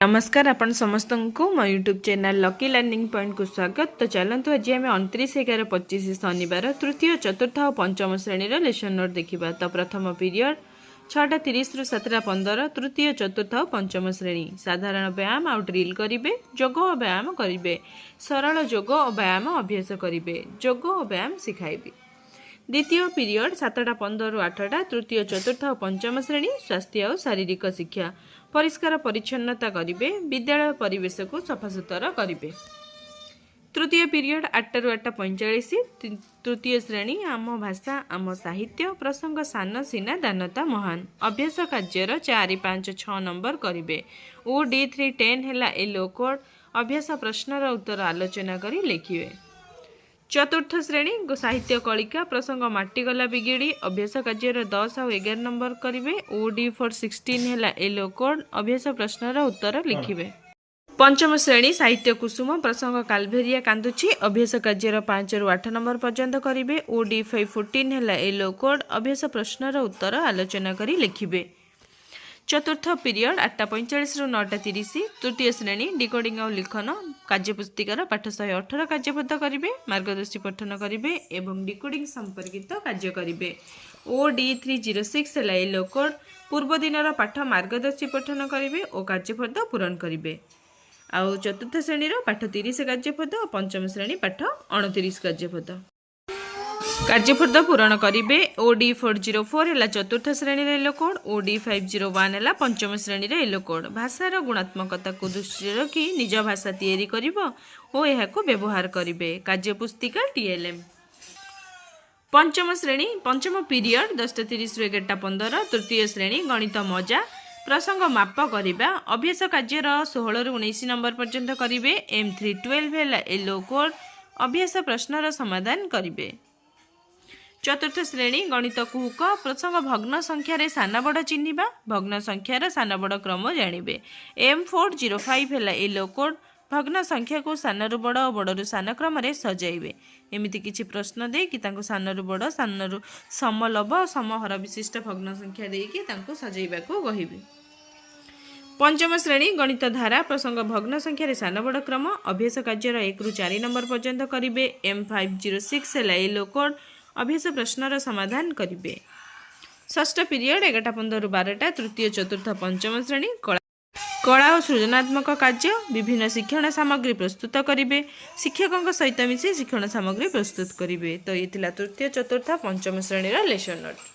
नमस्कार आपण समस्त को मो YouTube channel lucky learning point को स्वागत। तो चलतु आज आम 29/11/25 शनिवार तृतीय चतुर्थ और पंचम श्रेणी लेसन नोट देखा। तो प्रथम पीरियड 6:30 रु 7:15 तृतीय चतुर्थ और पंचम श्रेणी साधारण व्यायाम आउ ड्रिल करेंगे, योग और व्यायाम करेंगे, सरल योग और व्यायाम अभ्यास करेंगे, योग और व्यायाम शिखाइबे। द्वितीय पीरियड 7:15 रु 8टा तृतीय चतुर्थ और पंचम श्रेणी स्वास्थ्य और शारीरिक शिक्षा परिष्कार परिच्छन्नता करेंगे, विद्यालय परिवेश को सफासुतर करेंगे। तृतीय पीरियड 8 रु 8:45 तृतीय श्रेणी आम भाषा आम साहित्य प्रसंग सान सीना दानता महान अभ्यास कार्यर 4, 5, 6 नंबर करेंगे। OD3 10 है एलो कोड अभ्यास प्रश्नर उत्तर आलोचना करी लिखिए। चतुर्थ श्रेणी साहित्य कलिका प्रसंग माटीगला बिगिड़ी अभ्यास कार्यर 10 और 11 नंबर करेंगे। OD4 16 है एलो कोड अभ्यास प्रश्नर उत्तर लिखिए। पंचम श्रेणी साहित्य कुसुम प्रसंग कालभेरिया कांदुची अभ्यास कार्यर 5 रु 8 नंबर पर्यंत करेंगे। OD5 14 है एलो कोड अभ्यास प्रश्नर उत्तर आलोचना करी लिखिए। चतुर्थ पीरियड 8:45 रु 9:30 तृतीय श्रेणी डिकोडिंग और लिखन कार्यपुस्तिकार पाठ 118 कार्यपद करेंगे, मार्गदर्शी पठन करेंगे एवं डिकोडिंग संपर्कित कार्य करेंगे। OD306 है एलो कोड पूर्व दिन पाठ मार्गदर्शी पठन करेंगे और कार्यपद पूरण करेंगे। आउ चतुर्थ श्रेणी पाठ 30 कार्यपद और पंचम श्रेणी पाठ 29 कार्यपद कार्यपद पूरण करेंगे। OD404 है चतुर्थ श्रेणी एलो कोड, OD501 है पंचम श्रेणी एलो कोड भाषार गुणात्मकता को दृष्टि रखी निज भाषा तैयारी करिबो और यह व्यवहार करेंगे। कार्यपुस्तिका TLM। पंचम श्रेणी पंचम पीरियड 10:30 रु 11:15 तृतीय श्रेणी गणित मजा प्रसंग माप करवा अभ्यास कार्यर 16 रु 19 नंबर पर्यंत करेंगे। M312 है एलो कोड अभ्यास प्रश्नर समाधान करेंगे। चतुर्थ श्रेणी गणित कुहुक प्रसंग भग्न संख्यार सान बड़ चिन्हवा भग्न संख्यार सान बड़ क्रम जानिबे। M405 है एलो कोड भग्न संख्या को सानरु बड़ और बड़रु सान क्रम सजाइबे। एमिति किछि प्रश्न देकी तांको सानरु बड़ सानरु समलभ और समहर विशिष्ट भग्न संख्या देकी तांको सजाइबाको कहिबे। पंचम श्रेणी गणित धारा प्रसंग भग्न संख्यार सान बड़ क्रम अभ्यास कार्यर 1 रु 4 नंबर पर्यंत करेंगे। M506 है एलो कोड अभ्यास प्रश्नर समाधान करेंगे। षष्ठ पीरियड 11:15 रु 12टा तृतीय चतुर्थ पंचम श्रेणी कला और सृजनात्मक कार्य विभिन्न शिक्षण सामग्री प्रस्तुत करेंगे, शिक्षकों सहित मिसी शिक्षण सामग्री प्रस्तुत करेंगे। तो ये तृतीय चतुर्थ पंचम श्रेणी लेसन नोट।